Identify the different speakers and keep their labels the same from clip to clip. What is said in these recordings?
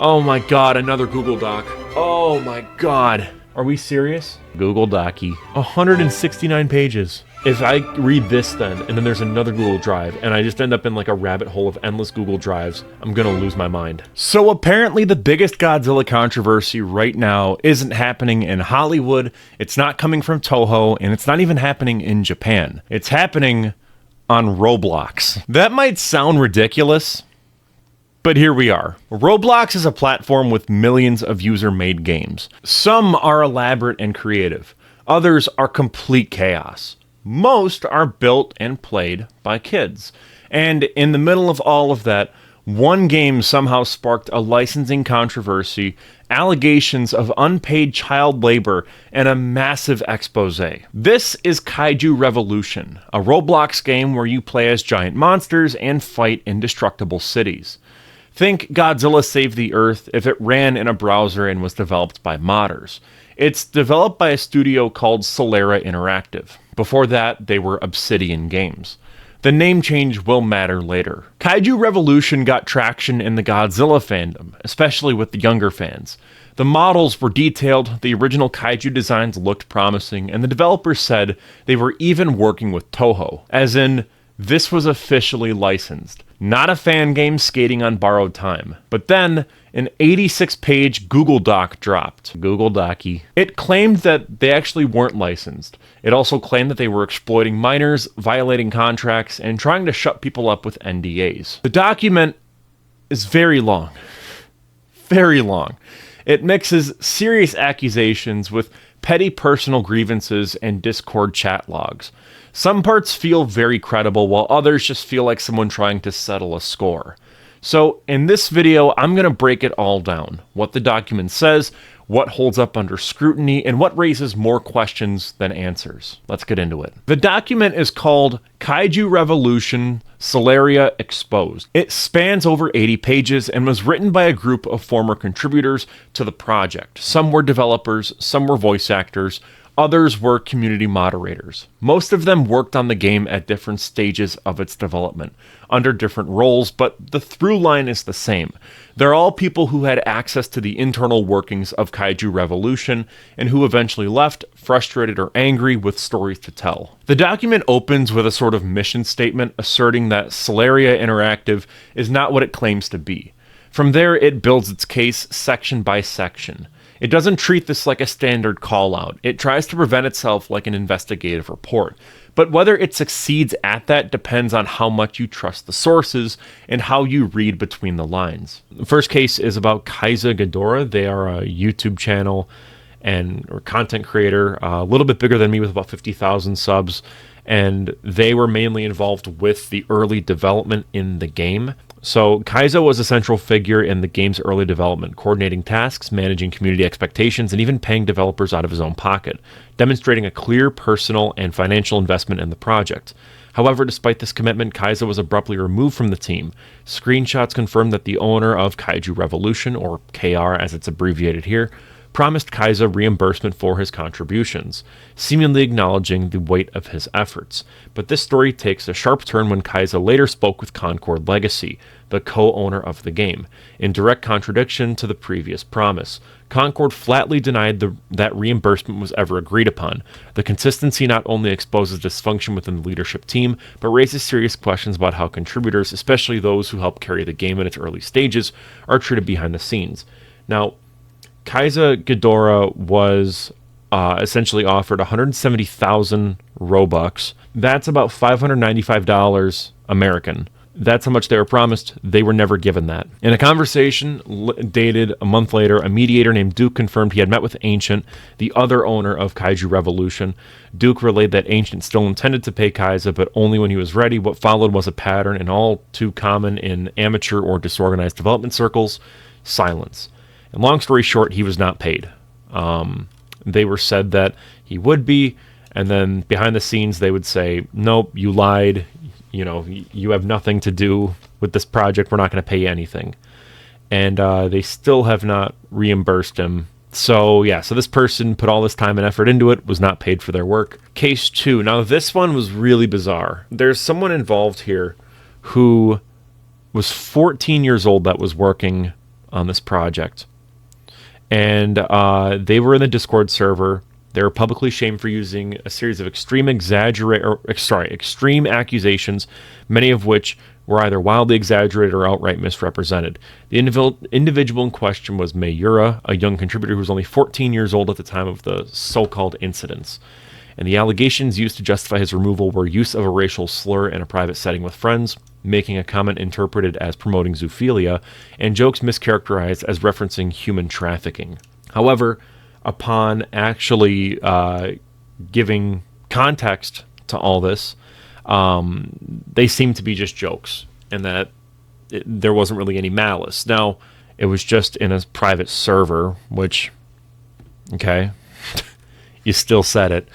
Speaker 1: Oh my god, another Google Doc. Oh my god. Are we serious? Google Docy. 169 pages. If I read this then, and then there's another Google Drive, and I just end up in like a rabbit hole of endless Google Drives, I'm gonna lose my mind. So apparently the biggest Godzilla controversy right now isn't happening in Hollywood, it's not coming from Toho, and it's not even happening in Japan. It's happening on Roblox. That might sound ridiculous, but here we are. Roblox is a platform with millions of user-made games. Some are elaborate and creative. Others are complete chaos. Most are built and played by kids. And in the middle of all of that, one game somehow sparked a licensing controversy, allegations of unpaid child labor, and a massive exposé. This is Kaiju Revolution, a Roblox game where you play as giant monsters and fight indestructible cities. Think Godzilla Save the Earth if it ran in a browser and was developed by modders. It's developed by a studio called Solaria Interactive. Before that, they were Obsidian Games. The name change will matter later. Kaiju Revolution got traction in the Godzilla fandom, especially with the younger fans. The models were detailed, the original kaiju designs looked promising, and the developers said they were even working with Toho, as in, this was officially licensed. Not a fan game skating on borrowed time. But then, an 86-page Google Doc dropped. Google Docy. It claimed that they actually weren't licensed. It also claimed that they were exploiting minors, violating contracts, and trying to shut people up with NDAs. The document is very long. Very long. It mixes serious accusations with petty personal grievances and Discord chat logs. Some parts feel very credible, while others just feel like someone trying to settle a score. So, in this video, I'm going to break it all down. What the document says, what holds up under scrutiny, and what raises more questions than answers. Let's get into it. The document is called Kaiju Revolution Solaria Exposed. It spans over 80 pages and was written by a group of former contributors to the project. Some were developers, some were voice actors, others were community moderators. Most of them worked on the game at different stages of its development, under different roles, but the through line is the same. They're all people who had access to the internal workings of Kaiju Revolution, and who eventually left, frustrated or angry with stories to tell. The document opens with a sort of mission statement asserting that Solaria Interactive is not what it claims to be. From there, it builds its case section by section. It doesn't treat this like a standard call-out. It tries to present itself like an investigative report. But whether it succeeds at that depends on how much you trust the sources and how you read between the lines. The first case is about Kaisa Gdora. They are a YouTube channel or content creator, a little bit bigger than me with about 50,000 subs. And they were mainly involved with the early development in the game. So Kaisa was a central figure in the game's early development, coordinating tasks, managing community expectations, and even paying developers out of his own pocket, demonstrating a clear personal and financial investment in the project. However, despite this commitment, Kaisa was abruptly removed from the team. Screenshots confirm that the owner of Kaiju Revolution, or KR as it's abbreviated here, promised Kaisa reimbursement for his contributions, seemingly acknowledging the weight of his efforts. But this story takes a sharp turn when Kaisa later spoke with Concord Legacy, the co-owner of the game, in direct contradiction to the previous promise. Concord flatly denied that reimbursement was ever agreed upon. The consistency not only exposes dysfunction within the leadership team, but raises serious questions about how contributors, especially those who helped carry the game in its early stages, are treated behind the scenes. Now, Kaisa Gdora was essentially offered 170,000 Robux. That's about $595 American. That's how much they were promised. They were never given that. In a conversation dated a month later, a mediator named Duke confirmed he had met with Ancient, the other owner of Kaiju Revolution. Duke relayed that Ancient still intended to pay Kaisa, but only when he was ready. What followed was a pattern, and all too common in amateur or disorganized development circles: silence. And long story short, he was not paid. They were said that he would be, and then behind the scenes they would say, nope, you lied, you have nothing to do with this project, we're not going to pay you anything. And they still have not reimbursed him. So this person put all this time and effort into it, was not paid for their work. Case 2. Now this one was really bizarre. There's someone involved here who was 14 years old that was working on this project. And they were in the Discord server. They were publicly shamed for using a series of extreme accusations, many of which were either wildly exaggerated or outright misrepresented. The individual in question was Mayura, a young contributor who was only 14 years old at the time of the so-called incidents. And the allegations used to justify his removal were use of a racial slur in a private setting with friends, making a comment interpreted as promoting zoophilia, and jokes mischaracterized as referencing human trafficking. However, upon actually giving context to all this, they seem to be just jokes, and that there wasn't really any malice. Now, it was just in a private server, which, okay, you still said it.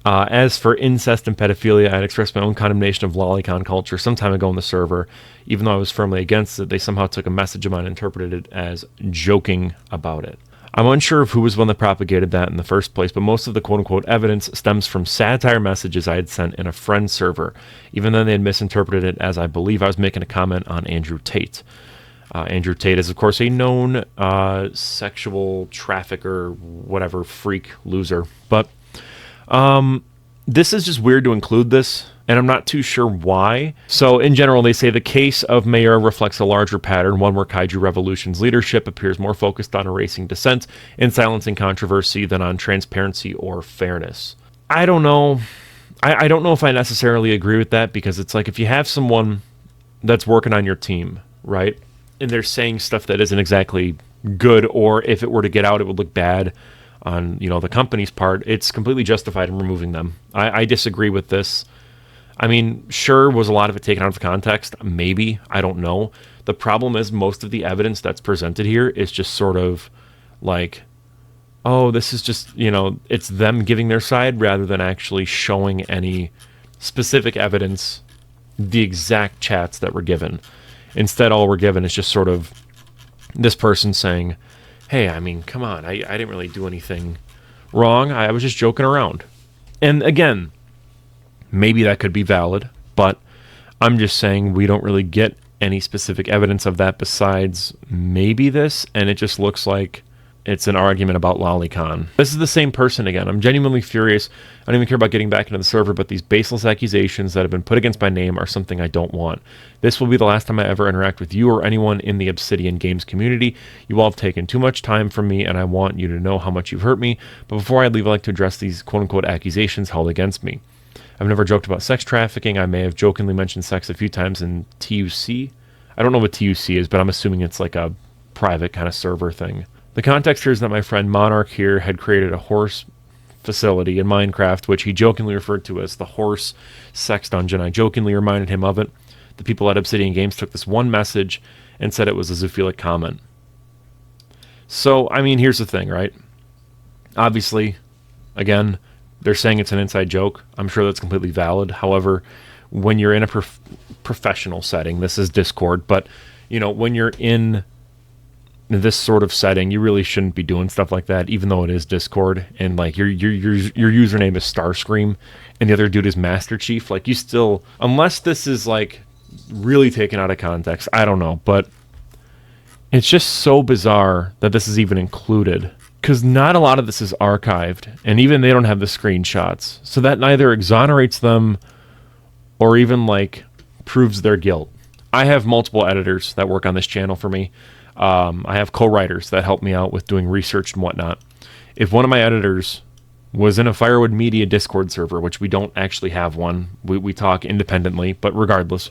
Speaker 1: As for incest and pedophilia, I had expressed my own condemnation of lolicon culture some time ago on the server. Even though I was firmly against it, they somehow took a message of mine and interpreted it as joking about it. I'm unsure of who was the one that propagated that in the first place, but most of the quote-unquote evidence stems from satire messages I had sent in a friend server, even though they had misinterpreted it as I believe I was making a comment on Andrew Tate. Andrew Tate is, of course, a known sexual trafficker, whatever, freak, loser. But this is just weird to include this, and I'm not too sure why. So in general, they say the case of Mayor reflects a larger pattern, one where Kaiju Revolution's leadership appears more focused on erasing dissent and silencing controversy than on transparency or fairness. I don't know. I don't know if I necessarily agree with that, because it's like if you have someone that's working on your team, right, and they're saying stuff that isn't exactly good, or if it were to get out, it would look bad on, you know, the company's part, it's completely justified in removing them. I disagree with this. I mean, sure, was a lot of it taken out of context? Maybe. I don't know. The problem is most of the evidence that's presented here is just sort of like, oh, this is just, you know, it's them giving their side rather than actually showing any specific evidence, the exact chats that were given. Instead, all we're given is just sort of this person saying, hey, I mean, come on, I didn't really do anything wrong. I was just joking around. And again, maybe that could be valid, but I'm just saying we don't really get any specific evidence of that besides maybe this, and it just looks like it's an argument about lolicon. This is the same person again. I'm genuinely furious. I don't even care about getting back into the server, but these baseless accusations that have been put against my name are something I don't want. This will be the last time I ever interact with you or anyone in the Obsidian Games community. You all have taken too much time from me, and I want you to know how much you've hurt me. But before I leave, I'd like to address these quote-unquote accusations held against me. I've never joked about sex trafficking. I may have jokingly mentioned sex a few times in TUC. I don't know what TUC is, but I'm assuming it's like a private kind of server thing. The context here is that my friend Monarch here had created a horse facility in Minecraft, which he jokingly referred to as the horse sex dungeon. I jokingly reminded him of it. The people at Obsidian Games took this one message and said it was a zoophilic comment. So, I mean, here's the thing, right? Obviously, again, they're saying it's an inside joke. I'm sure that's completely valid. However, when you're in a professional setting, this is Discord, but, you know, when you're in this sort of setting, you really shouldn't be doing stuff like that, even though it is Discord, and like your username is Starscream, and the other dude is Master Chief. Like, you still, unless this is like really taken out of context, I don't know, but it's just so bizarre that this is even included, because not a lot of this is archived, and even they don't have the screenshots, so that neither exonerates them or even like proves their guilt. I have multiple editors that work on this channel for me. I have co-writers that help me out with doing research and whatnot. If one of my editors was in a Firewood Media Discord server, which we don't actually have one, we talk independently, but regardless,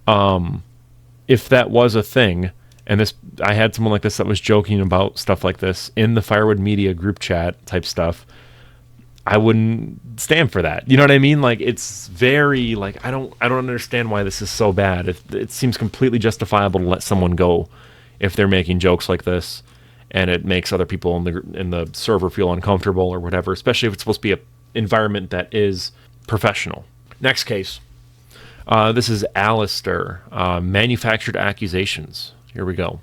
Speaker 1: if that was a thing, and this, I had someone like this that was joking about stuff like this in the Firewood Media group chat type stuff, I wouldn't stand for that. You know what I mean? Like, it's very, like, I don't understand why this is so bad. It seems completely justifiable to let someone go if they're making jokes like this, and it makes other people in the server feel uncomfortable or whatever, especially if it's supposed to be an environment that is professional. Next case. This is Alistister. Manufactured accusations. Here we go.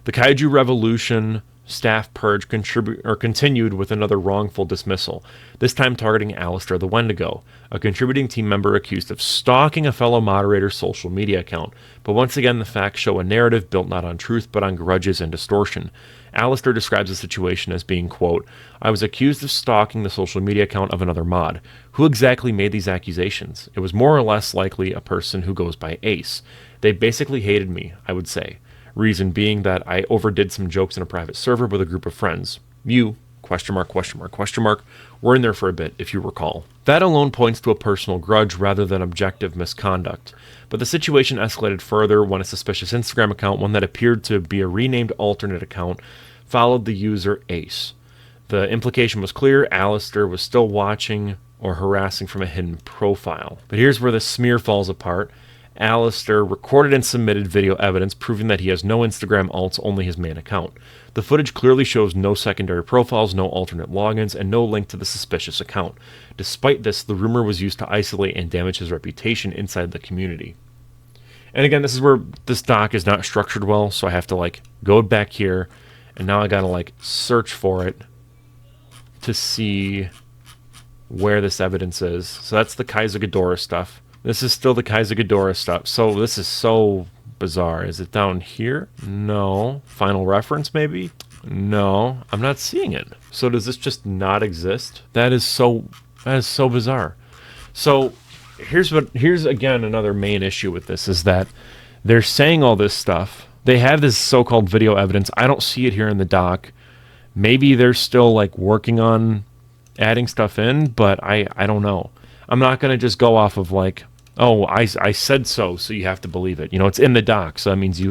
Speaker 1: The Kaiju Revolution staff purge continued with another wrongful dismissal, this time targeting Alistister the Wendigo, a contributing team member accused of stalking a fellow moderator's social media account. But once again, the facts show a narrative built not on truth but on grudges and distortion. Alistister describes the situation as being, quote, "I was accused of stalking the social media account of another mod. Who exactly made these accusations? It was more or less likely a person who goes by Ace. They basically hated me, I would say. Reason being that I overdid some jokes in a private server with a group of friends. You, question mark, were in there for a bit, if you recall. That alone points to a personal grudge rather than objective misconduct. But the situation escalated further when a suspicious Instagram account, one that appeared to be a renamed alternate account, followed the user Ace. The implication was clear. Alistister was still watching or harassing from a hidden profile. But here's where the smear falls apart. Alistister recorded and submitted video evidence proving that he has no Instagram alts, only his main account. The footage clearly shows no secondary profiles, no alternate logins, and no link to the suspicious account. Despite this, the rumor was used to isolate and damage his reputation inside the community. And again, this is where this doc is not structured well, so I have to go back here, and now I gotta search for it to see where this evidence is. So that's the Kaisa Gdora stuff. This is still the Kaisa Gdora stuff. So this is so bizarre. Is it down here? No. Final reference, maybe? No. I'm not seeing it. So does this just not exist? That is so bizarre. So here's again another main issue with this is that they're saying all this stuff. They have this so-called video evidence. I don't see it here in the doc. Maybe they're still working on adding stuff in, but I don't know. I'm not going to just go off of oh, I said so you have to believe it. It's in the doc, so that means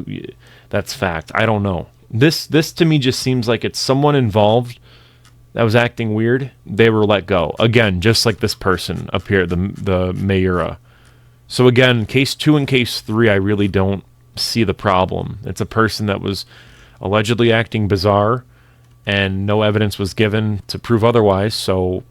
Speaker 1: that's fact. I don't know. This to me just seems like it's someone involved that was acting weird. They were let go. Again, just like this person up here, the Mayura. So again, case 2 and case 3, I really don't see the problem. It's a person that was allegedly acting bizarre, and no evidence was given to prove otherwise, so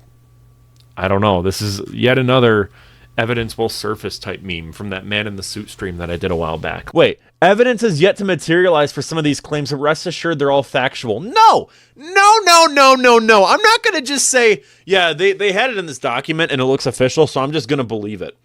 Speaker 1: I don't know. This is yet another evidence will surface type meme from that man in the suit stream that I did a while back. Wait, evidence has yet to materialize for some of these claims, but rest assured they're all factual. No! I'm not going to just say, yeah, they had it in this document and it looks official, so I'm just going to believe it.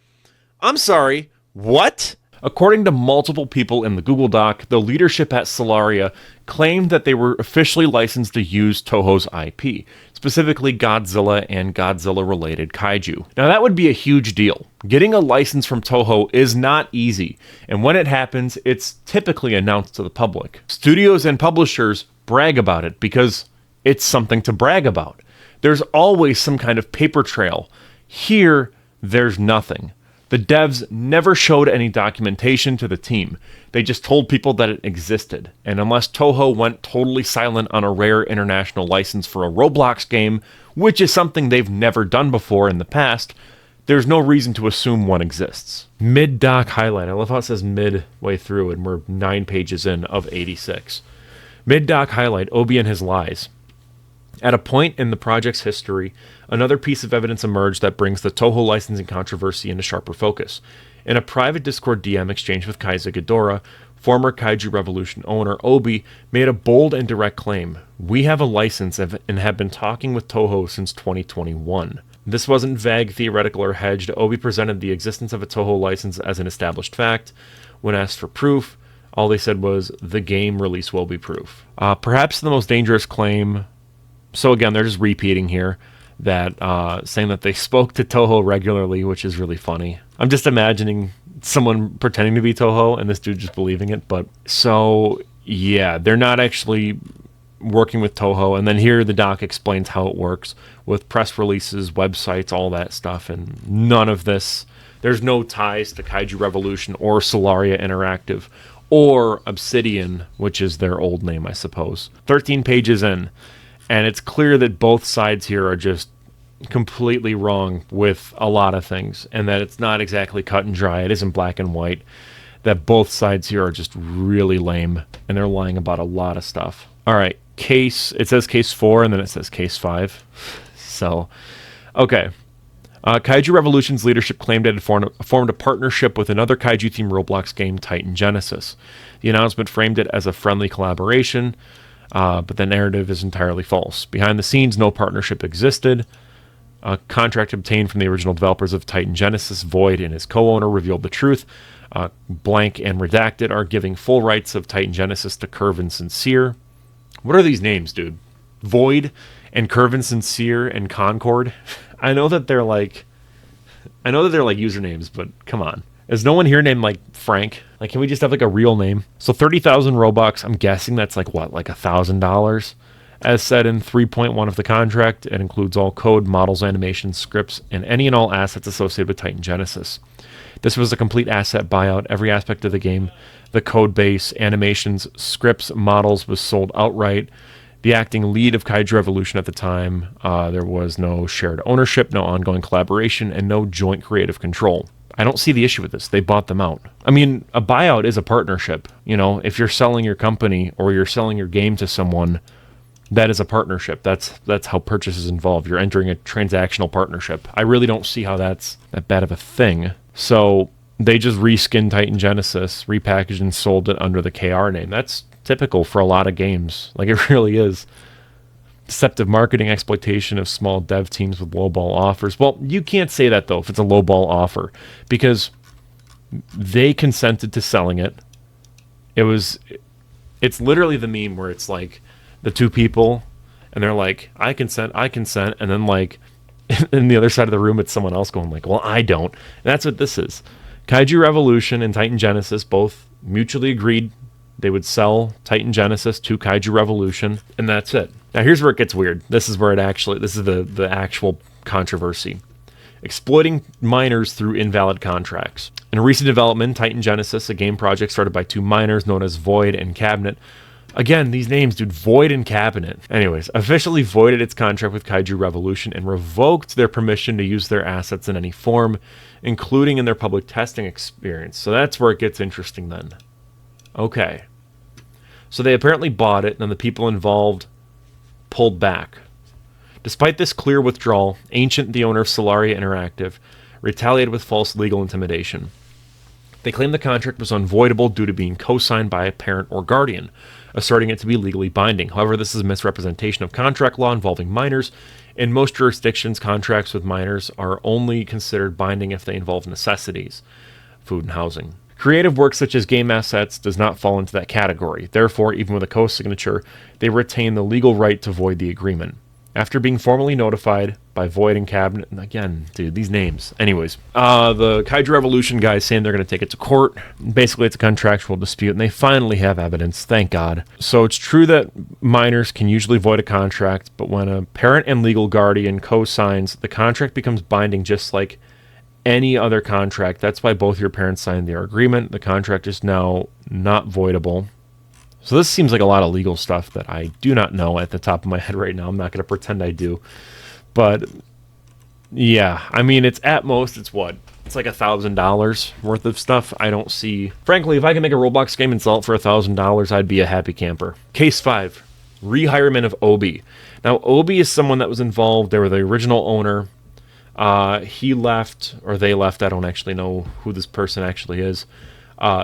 Speaker 1: I'm sorry, what? According to multiple people in the Google Doc, the leadership at Solaria claimed that they were officially licensed to use Toho's IP, specifically Godzilla and Godzilla-related kaiju. Now that would be a huge deal. Getting a license from Toho is not easy, and when it happens, it's typically announced to the public. Studios and publishers brag about it because it's something to brag about. There's always some kind of paper trail. Here, there's nothing. The devs never showed any documentation to the team. They just told people that it existed. And unless Toho went totally silent on a rare international license for a Roblox game, which is something they've never done before in the past, there's no reason to assume one exists. Mid-doc highlight. I love how it says midway through and we're 9 pages in of 86. Mid-doc highlight, Obi and his lies. At a point in the project's history, another piece of evidence emerged that brings the Toho licensing controversy into sharper focus. In a private Discord DM exchange with Kaisa Gdora, former Kaiju Revolution owner Obi made a bold and direct claim. We have a license and have been talking with Toho since 2021. This wasn't vague, theoretical, or hedged. Obi presented the existence of a Toho license as an established fact. When asked for proof, all they said was, the game release will be proof. Perhaps the most dangerous claim. So again, they're just repeating here that saying that they spoke to Toho regularly, which is really funny. I'm just imagining someone pretending to be Toho and this dude just believing it. But so yeah, they're not actually working with Toho. And then here the doc explains how it works with press releases, websites, all that stuff. And none of this, there's no ties to Kaiju Revolution or Solaria Interactive or Obsidian, which is their old name, I suppose. 13 pages in. And it's clear that both sides here are just completely wrong with a lot of things, and that it's not exactly cut and dry. It isn't black and white. That both sides here are just really lame, and they're lying about a lot of stuff. All right, it says case 4, and then it says case 5. So, okay. Kaiju Revolution's leadership claimed it had formed a partnership with another Kaiju-themed Roblox game, Titan Genesis. The announcement framed it as a friendly collaboration. but the narrative is entirely false. Behind the scenes, no partnership existed. A contract obtained from the original developers of Titan Genesis, Void and his co-owner, revealed the truth. Blank and Redacted are giving full rights of Titan Genesis to Curve and Sincere. What are these names, dude? Void and Curve and Sincere and Concord. I know that they're like usernames, but come on. Is no one here named like Frank? Like, can we just have like a real name? So 30,000 Robux. I'm guessing that's like what, like $1,000. As said in 3.1 of the contract, it includes all code, models, animations, scripts, and any and all assets associated with Titan Genesis. This was a complete asset buyout. Every aspect of the game, the code base, animations, scripts, models was sold outright. The acting lead of Kaiju Revolution at the time, there was no shared ownership, no ongoing collaboration, and no joint creative control. I don't see the issue with this. They bought them out. I mean, a buyout is a partnership. You know, if you're selling your company or you're selling your game to someone, that is a partnership. That's how purchases involve. You're entering a transactional partnership. I really don't see how that's that bad of a thing. So they just reskinned Titan Genesis, repackaged and sold it under the KR name. That's typical for a lot of games. Like, it really is. Deceptive marketing, exploitation of small dev teams with lowball offers. Well, you can't say that, though, if it's a lowball offer, because they consented to selling it. It's literally the meme where it's like the two people, and they're like, I consent, and then like in the other side of the room, it's someone else going like, well, I don't. And that's what this is. Kaiju Revolution and Titan Genesis both mutually agreed they would sell Titan Genesis to Kaiju Revolution, and that's it. Now here's where it gets weird. This is the actual controversy. Exploiting minors through invalid contracts. In a recent development, Titan Genesis, a game project started by two minors known as Void and Cabinet. Again, these names, dude, Void and Cabinet. Anyways, officially voided its contract with Kaiju Revolution and revoked their permission to use their assets in any form, including in their public testing experience. So that's where it gets interesting then. Okay. So they apparently bought it, and then the people involved pulled back. Despite this clear withdrawal, Ancient, the owner of Solaria Interactive, retaliated with false legal intimidation. They claimed the contract was unvoidable due to being co-signed by a parent or guardian, asserting it to be legally binding. However, this is a misrepresentation of contract law involving minors. In most jurisdictions, contracts with minors are only considered binding if they involve necessities, food and housing. Creative work such as game assets does not fall into that category. Therefore, even with a co-signature, they retain the legal right to void the agreement. After being formally notified by Void and Cabinet, and again, dude, these names. Anyways, the Kaiju Revolution guys saying they're going to take it to court. Basically, it's a contractual dispute, and they finally have evidence, thank God. So it's true that minors can usually void a contract, but when a parent and legal guardian co-signs, the contract becomes binding just like any other contract. That's why both your parents signed their agreement. The contract is now not voidable. So this seems like a lot of legal stuff that I do not know at the top of my head right now. I'm not going to pretend I do. But yeah, I mean, it's at most, it's what? It's like $1,000 worth of stuff. I don't see... Frankly, if I can make a Roblox game and sell it for $1,000, I'd be a happy camper. Case 5. Rehirement of Obi. Now, Obi is someone that was involved. They were the original owner. He left, or they left. I don't actually know who this person actually is.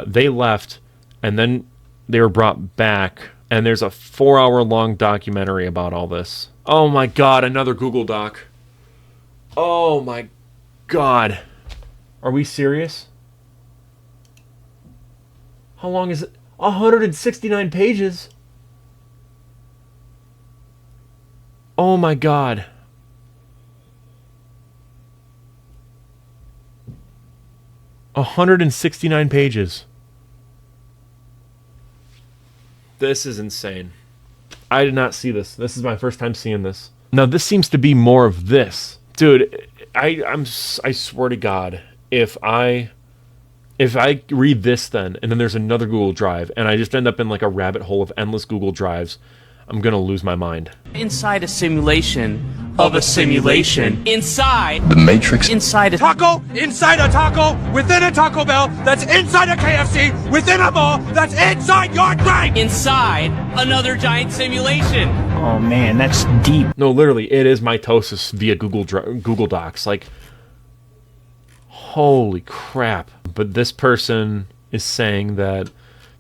Speaker 1: They left, and then they were brought back, and there's a 4-hour-long documentary about all this. Oh my god, another Google Doc. Oh my god. Are we serious? How long is it? 169 pages. Oh my god. $169 pages. This is insane. I did not see this. This is my first time seeing this. Now, this seems to be more of this. Dude, I swear to God, if I read this then, and then there's another Google Drive, and I just end up in like a rabbit hole of endless Google Drives, I'm gonna lose my mind.
Speaker 2: Inside a simulation of a simulation. Inside
Speaker 3: the Matrix.
Speaker 2: Inside a
Speaker 4: taco, inside a taco, within a Taco Bell, that's inside a KFC, within a mall, that's inside your brain!
Speaker 2: Inside another giant simulation.
Speaker 5: Oh man, that's deep.
Speaker 1: No, literally, it is mitosis via Google Docs. Like, holy crap. But this person is saying that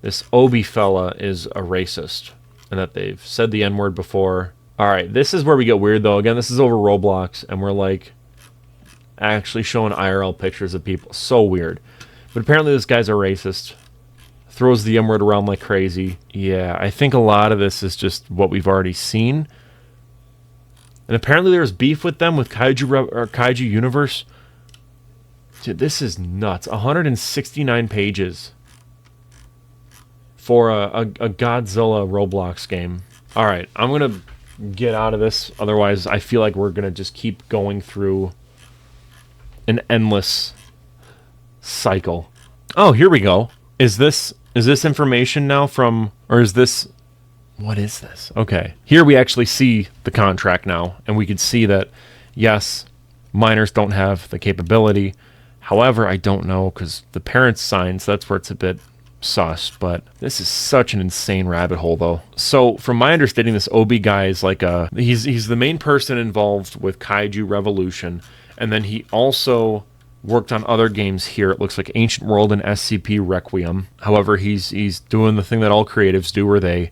Speaker 1: this Obi fella is a racist. and that they've said the N-word before. All right, this is where we get weird, though. Again, this is over Roblox, and we're, like, actually showing IRL pictures of people. So weird. But apparently this guy's a racist. Throws the M-word around like crazy. Yeah, I think a lot of this is just what we've already seen. And apparently there's beef with them, with Kaiju Universe. Dude, this is nuts. 169 pages for a Godzilla Roblox game. All right, I'm going to get out of this. Otherwise, I feel like we're going to just keep going through an endless cycle. Oh, here we go. Is this information now from, or is this, what is this? Okay. Here we actually see the contract now, and we can see that, yes, minors don't have the capability. However, I don't know, because the parents signed, so that's where it's a bit sus, but this is such an insane rabbit hole, though. So, from my understanding, this Obi guy is like he's the main person involved with Kaiju Revolution, and then he also worked on other games here. It looks like Ancient World and SCP Requiem. However, he's doing the thing that all creatives do, where they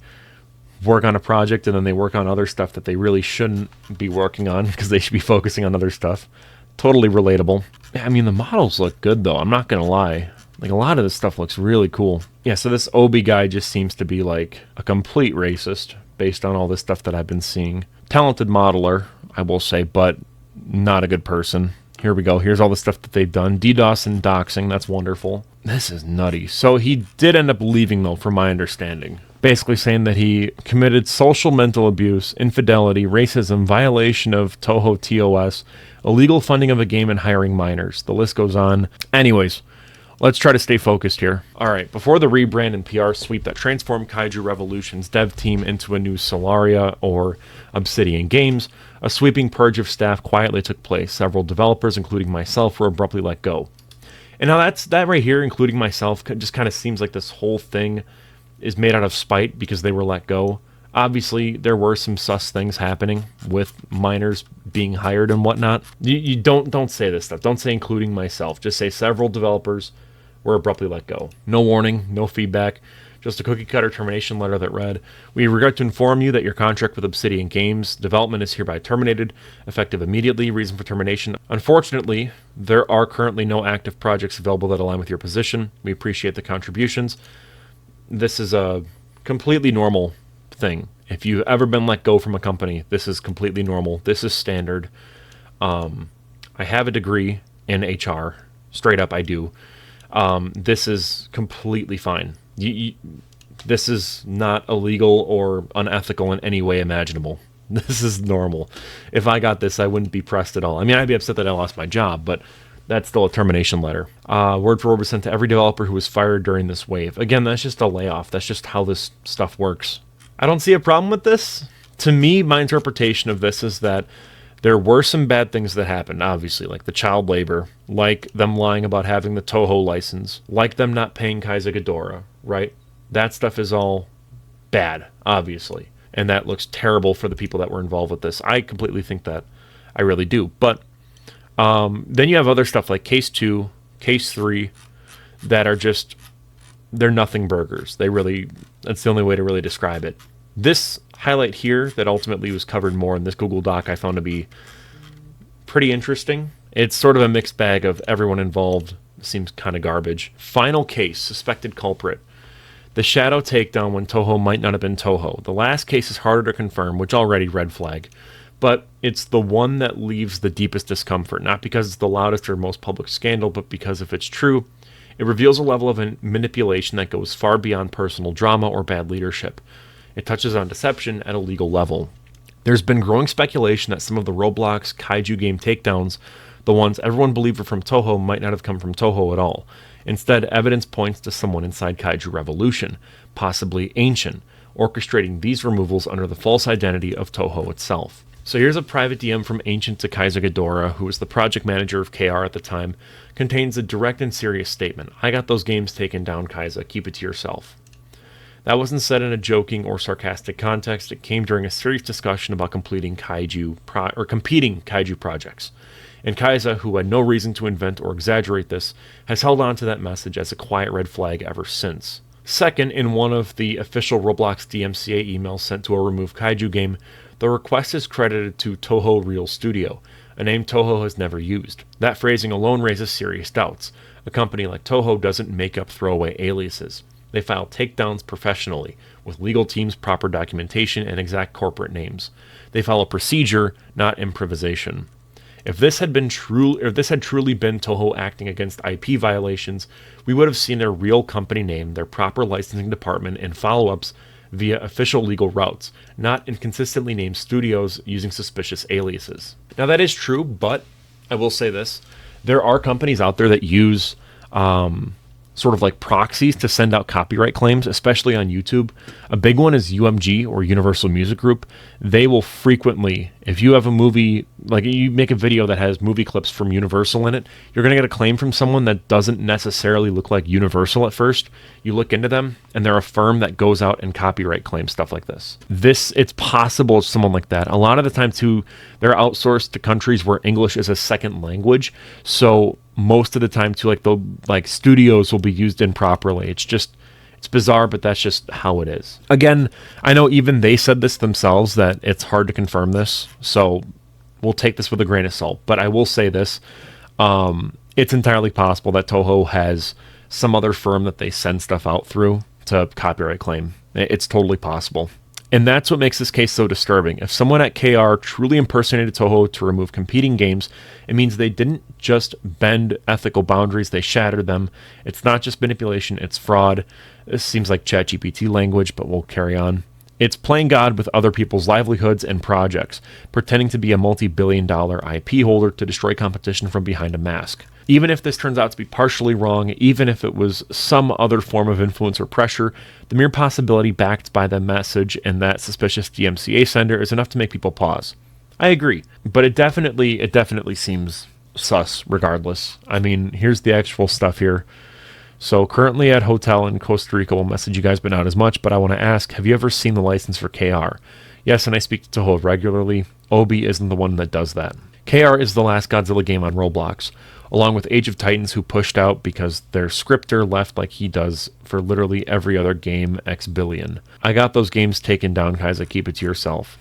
Speaker 1: work on a project and then they work on other stuff that they really shouldn't be working on because they should be focusing on other stuff. Totally relatable. I mean, the models look good, though. I'm not going to lie. Like, a lot of this stuff looks really cool. Yeah, so this Obi guy just seems to be, like, a complete racist based on all this stuff that I've been seeing. Talented modeler, I will say, but not a good person. Here we go. Here's all the stuff that they've done. DDoS and doxing. That's wonderful. This is nutty. So he did end up leaving, though, from my understanding. Basically saying that he committed social mental abuse, infidelity, racism, violation of Toho TOS, illegal funding of a game, and hiring minors. The list goes on. Anyways, let's try to stay focused here. All right, before the rebrand and PR sweep that transformed Kaiju Revolution's dev team into a new Solaria or Obsidian Games, a sweeping purge of staff quietly took place. Several developers, including myself, were abruptly let go. And now that right here, including myself, just kind of seems like this whole thing is made out of spite because they were let go. Obviously, there were some sus things happening with minors being hired and whatnot. You don't say this stuff. Don't say including myself. Just say several developers were abruptly let go. No warning, no feedback. Just a cookie-cutter termination letter that read, "We regret to inform you that your contract with Obsidian Games development is hereby terminated, effective immediately. Reason for termination. Unfortunately, there are currently no active projects available that align with your position. We appreciate the contributions." This is a completely normal thing. If you've ever been let go from a company, this is completely normal. This is standard. I have a degree in HR. Straight up, I do. This is completely fine. This is not illegal or unethical in any way imaginable. This is normal. If I got this, I wouldn't be pressed at all. I mean, I'd be upset that I lost my job, but that's still a termination letter. Word for word was sent to every developer who was fired during this wave. Again, that's just a layoff. That's just how this stuff works. I don't see a problem with this. To me, my interpretation of this is that there were some bad things that happened, obviously, like the child labor, like them lying about having the Toho license, like them not paying Kaisa Gdora, right? That stuff is all bad, obviously. And that looks terrible for the people that were involved with this. I completely think that. I really do. But then you have other stuff like Case 2, Case 3, that are just, they're nothing burgers. That's the only way to really describe it. This highlight here that ultimately was covered more in this Google Doc I found to be pretty interesting. It's sort of a mixed bag of everyone involved. Seems kind of garbage. Final case, suspected culprit. The shadow takedown when Toho might not have been Toho. The last case is harder to confirm, which already red flag. But it's the one that leaves the deepest discomfort, not because it's the loudest or most public scandal, but because if it's true, it reveals a level of manipulation that goes far beyond personal drama or bad leadership. It touches on deception at a legal level. There's been growing speculation that some of the Roblox Kaiju game takedowns, the ones everyone believed were from Toho, might not have come from Toho at all. Instead, evidence points to someone inside Kaiju Revolution, possibly Ancient, orchestrating these removals under the false identity of Toho itself. So here's a private DM from Ancient to Kaisa Gdora, who was the project manager of KR at the time, contains a direct and serious statement. "I got those games taken down, Kaisa. Keep it to yourself." That wasn't said in a joking or sarcastic context. It came during a serious discussion about competing Kaiju projects. And Kaisa, who had no reason to invent or exaggerate this, has held on to that message as a quiet red flag ever since. Second, in one of the official Roblox DMCA emails sent to a removed Kaiju game, the request is credited to Toho Real Studio, a name Toho has never used. That phrasing alone raises serious doubts. A company like Toho doesn't make up throwaway aliases. They file takedowns professionally, with legal teams, proper documentation, and exact corporate names. They follow procedure, not improvisation. If this had truly been Toho acting against IP violations, we would have seen their real company name, their proper licensing department, and follow-ups via official legal routes, not inconsistently named studios using suspicious aliases. Now that is true, but I will say this. There are companies out there that use sort of like proxies to send out copyright claims, especially on YouTube. A big one is UMG, or Universal Music Group. They will frequently, if you have a movie, like you make a video that has movie clips from Universal in it, you're going to get a claim from someone that doesn't necessarily look like Universal at first. You look into them, and they're a firm that goes out and copyright claims stuff like this. It's possible it's someone like that. A lot of the time, too, they're outsourced to countries where English is a second language, so most of the time too, like studios will be used improperly. It's bizarre, but that's just how it is. Again, I know even they said this themselves, that it's hard to confirm this, so we'll take this with a grain of salt. But I will say this, it's entirely possible that Toho has some other firm that they send stuff out through to copyright claim. It's totally possible. And that's what makes this case so disturbing. If someone at KR truly impersonated Toho to remove competing games, it means they didn't just bend ethical boundaries, they shattered them. It's not just manipulation, it's fraud. This seems like ChatGPT language, but we'll carry on. It's playing God with other people's livelihoods and projects, pretending to be a multi-billion-dollar IP holder to destroy competition from behind a mask. Even if this turns out to be partially wrong, even if it was some other form of influence or pressure, the mere possibility backed by the message and that suspicious DMCA sender is enough to make people pause. I agree, but it definitely seems sus regardless. I mean, here's the actual stuff here. So currently at hotel in Costa Rica, we'll message you guys, but not as much, but I want to ask, have you ever seen the license for KR? Yes, and I speak to Toho regularly. Obi isn't the one that does that. KR is the last Godzilla game on Roblox, along with Age of Titans, who pushed out because their scripter left like he does for literally every other game X billion. I got those games taken down, Kaisa, keep it to yourself.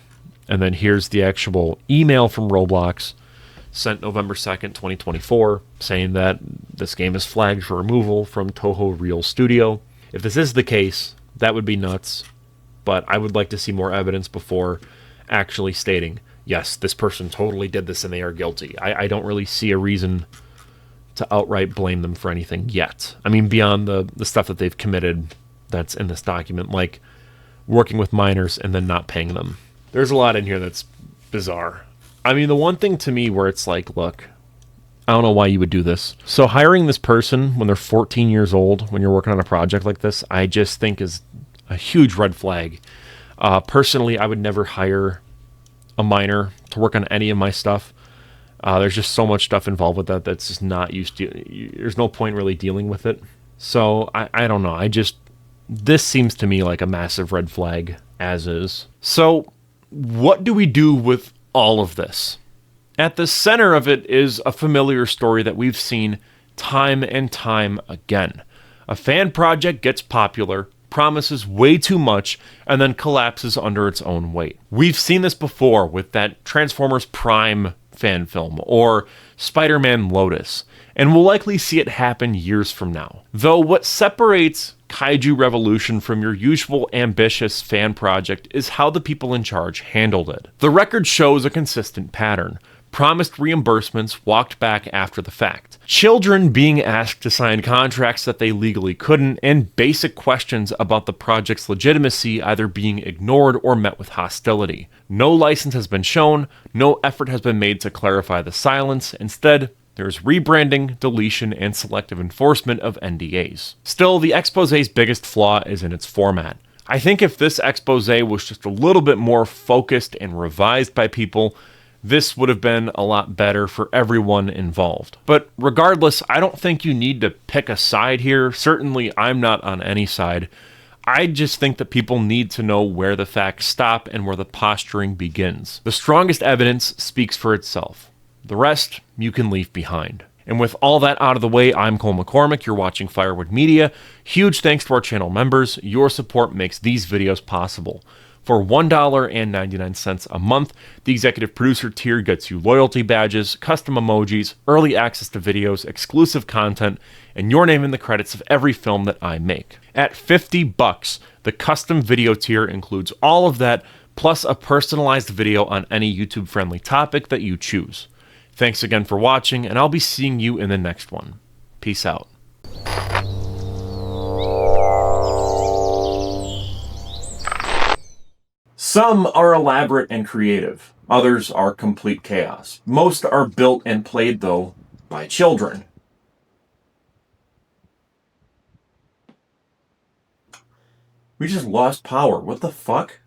Speaker 1: And then here's the actual email from Roblox, sent November 2nd, 2024, saying that this game is flagged for removal from Toho Real Studio. If this is the case, that would be nuts, but I would like to see more evidence before actually stating, yes, this person totally did this and they are guilty. I don't really see a reason to outright blame them for anything yet. I mean, beyond the stuff that they've committed that's in this document, like working with minors and then not paying them. There's a lot in here that's bizarre. I mean, the one thing to me where it's like, look, I don't know why you would do this. So hiring this person when they're 14 years old, when you're working on a project like this, I just think is a huge red flag. Personally, I would never hire a minor to work on any of my stuff. There's just so much stuff involved with that that's just not used to. There's no point really dealing with it. So I don't know. This seems to me like a massive red flag as is. So what do we do with all of this? At the center of it is a familiar story that we've seen time and time again. A fan project gets popular, promises way too much, and then collapses under its own weight. We've seen this before with that Transformers Prime fan film, or Spider-Man Lotus, and we'll likely see it happen years from now. Though what separates Kaiju Revolution from your usual ambitious fan project is how the people in charge handled it. The record shows a consistent pattern. Promised reimbursements walked back after the fact. Children being asked to sign contracts that they legally couldn't, and basic questions about the project's legitimacy either being ignored or met with hostility. No license has been shown, no effort has been made to clarify the silence. Instead, there's rebranding, deletion, and selective enforcement of NDAs. Still, the exposé's biggest flaw is in its format. I think if this exposé was just a little bit more focused and revised by people, this would have been a lot better for everyone involved. But regardless, I don't think you need to pick a side here. Certainly, I'm not on any side. I just think that people need to know where the facts stop and where the posturing begins. The strongest evidence speaks for itself. The rest, you can leave behind. And with all that out of the way, I'm Cole McCormick. You're watching Firewood Media. Huge thanks to our channel members. Your support makes these videos possible. For $1.99 a month, the executive producer tier gets you loyalty badges, custom emojis, early access to videos, exclusive content, and your name in the credits of every film that I make. At $50, the custom video tier includes all of that, plus a personalized video on any YouTube-friendly topic that you choose. Thanks again for watching, and I'll be seeing you in the next one. Peace out. Some are elaborate and creative. Others are complete chaos. Most are built and played, though, by children. We just lost power. What the fuck?